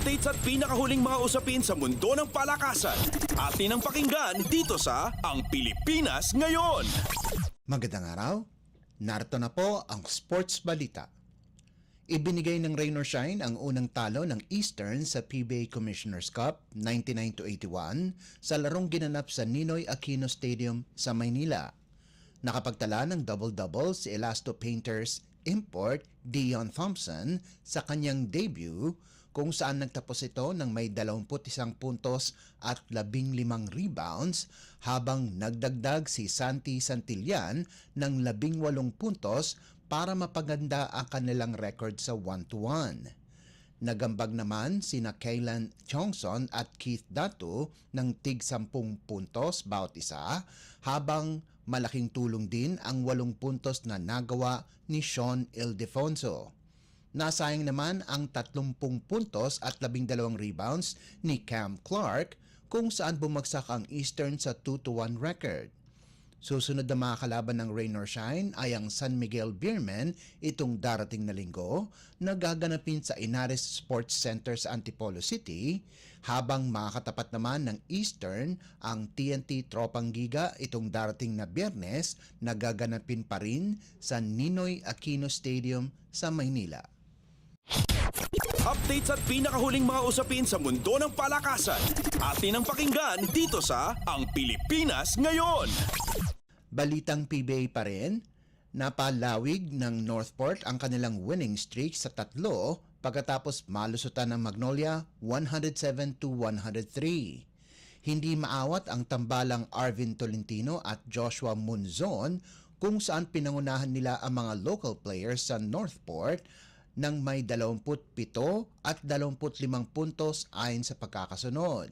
Updates at pinakahuling mga usapin sa mundo ng palakasan. Atin ang pakinggan dito sa Ang Pilipinas Ngayon. Magandang araw. Narito na po ang Sports Balita. Ibinigay ng Rain or Shine ang unang talo ng Eastern sa PBA Commissioner's Cup 99-81 sa larong ginanap sa Ninoy Aquino Stadium sa Maynila. Nakapagtala ng double-double si Elasto Painters import Dion Thompson sa kanyang debut kung saan nagtapos ito ng may 21 puntos at 15 rebounds habang nagdagdag si Santi Santillan ng 18 puntos para mapaganda ang kanilang record sa 1-1. Nagambag naman sina Kaylan Chongson at Keith Datu ng tig 10 puntos bawat isa habang malaking tulong din ang 8 puntos na nagawa ni Sean Ildefonso. Nasayang naman ang 30 puntos at 12 rebounds ni Cam Clark kung saan bumagsak ang Eastern sa 2-1 record. Susunod na mga kalaban ng Rain or Shine ay ang San Miguel Beermen itong darating na linggo na gaganapin sa Inares Sports Center sa Antipolo City habang makakatapat naman ng Eastern ang TNT Tropang Giga itong darating na Biyernes na gaganapin pa rin sa Ninoy Aquino Stadium sa Maynila. Updates at pinakahuling mga usapin sa mundo ng palakasan. Atin ang pakinggan dito sa Ang Pilipinas Ngayon. Balitang PBA pa rin, napalawig ng Northport ang kanilang winning streak sa 3 pagkatapos malusutan ng Magnolia 107-103. Hindi maawat ang tambalang Arvin Tolentino at Joshua Munzon kung saan pinangunahan nila ang mga local players sa Northport ng may 27 at 25 puntos ayon sa pagkakasunod.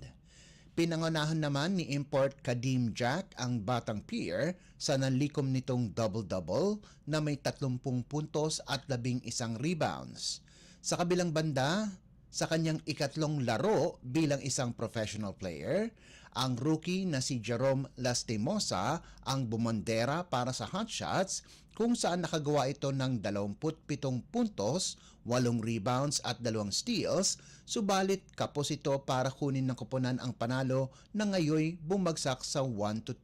Pinangunahan naman ni import Kadim Jack ang Batang Pier sa nanlikom nitong double-double na may 30 puntos at 11 rebounds. Sa kabilang banda, sa kanyang ikatlong laro bilang isang professional player, ang rookie na si Jerome Lastimosa ang bumondera para sa Hotshots kung saan nakagawa ito ng 27 puntos, 8 rebounds at 2 steals, subalit kapos ito para kunin ng koponan ang panalo na ngayoy bumagsak sa 1-2.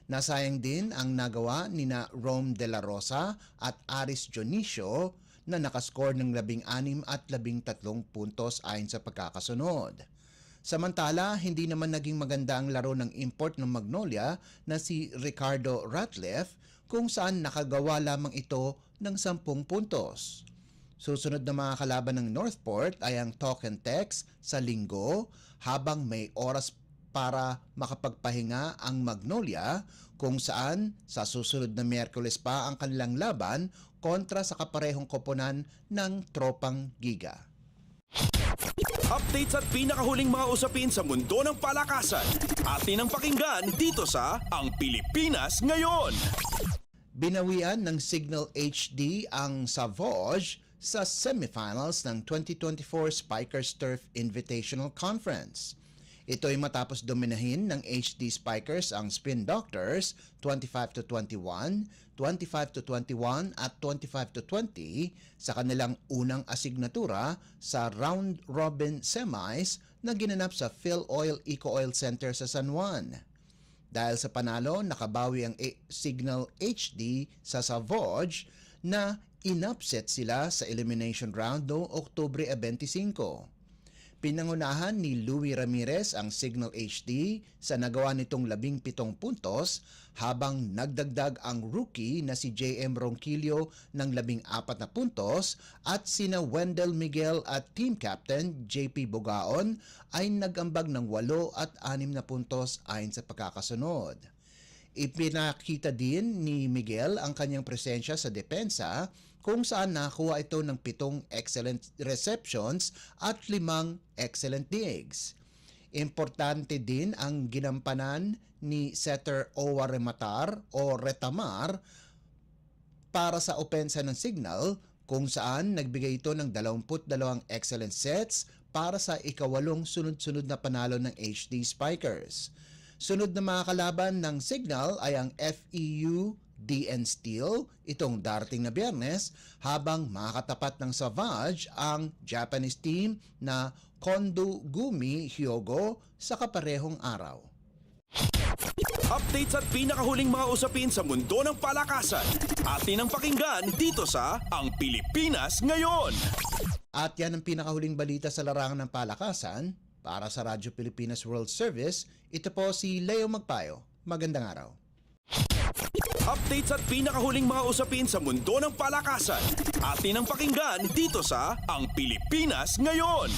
Nasayang din ang nagawa ni na Rome De La Rosa at Aris Dionisio na nakascore ng 16 at 13 puntos ayon sa pagkakasunod. Samantala, hindi naman naging maganda ang laro ng import ng Magnolia na si Ricardo Ratliff kung saan nakagawa lamang ito ng 10 puntos. Susunod na mga kalaban ng Northport ay ang Talk and Text sa linggo habang may oras para makapagpahinga ang Magnolia kung saan sa susunod na Miyerkules pa ang kanilang laban kontra sa kaparehong koponan ng Tropang Giga. Updates at pinakahuling mga usapin sa mundo ng palakasan. Atin ang pakinggan dito sa Ang Pilipinas Ngayon. Binawian ng Signal HD ang Savage sa semifinals ng 2024 Spikers Turf Invitational Conference. Ito ay matapos dominahin ng HD Spikers ang Spin Doctors 25-21, 25-21 at 25-20 sa kanilang unang asignatura sa round robin semis na ginanap sa Phil Oil Eco Oil Center sa San Juan. Dahil sa panalo, nakabawi ang Signal HD sa Savage na inupset sila sa elimination round noong Oktubre 25. Pinangunahan ni Louie Ramirez ang Signal HD sa nagawa nitong 17 puntos habang nagdagdag ang rookie na si JM Ronquillo ng 14 na puntos at sina Wendell Miguel at team captain JP Bogaon ay nagambag ng 8 at 6 na puntos ayon sa pagkakasunod. Ipinakita din ni Miguel ang kanyang presensya sa depensa kung saan nakakuha ito ng 7 excellent receptions at 5 excellent digs. Importante din ang ginampanan ni setter Owa Rematar o Retamar para sa opensa ng Signal kung saan nagbigay ito ng 22 excellent sets para sa ikawalong sunod-sunod na panalo ng HD Spikers. Sunod na mga kalaban ng Signal ay ang FEU DN Steel itong darating na Biyernes habang makakatapat ng Savage ang Japanese team na Kondo Gumi Hyogo sa kaparehong araw. Updates at pinakahuling mga usapin sa mundo ng palakasan. Atin ang pakinggan dito sa Ang Pilipinas Ngayon. At yan ang pinakahuling balita sa larangan ng palakasan. Para sa Radyo Pilipinas World Service, ito po si Leo Magpayo. Magandang araw. Updates at pinakahuling mga usapin sa mundo ng palakasan. Atin ang pakinggan dito sa Ang Pilipinas Ngayon.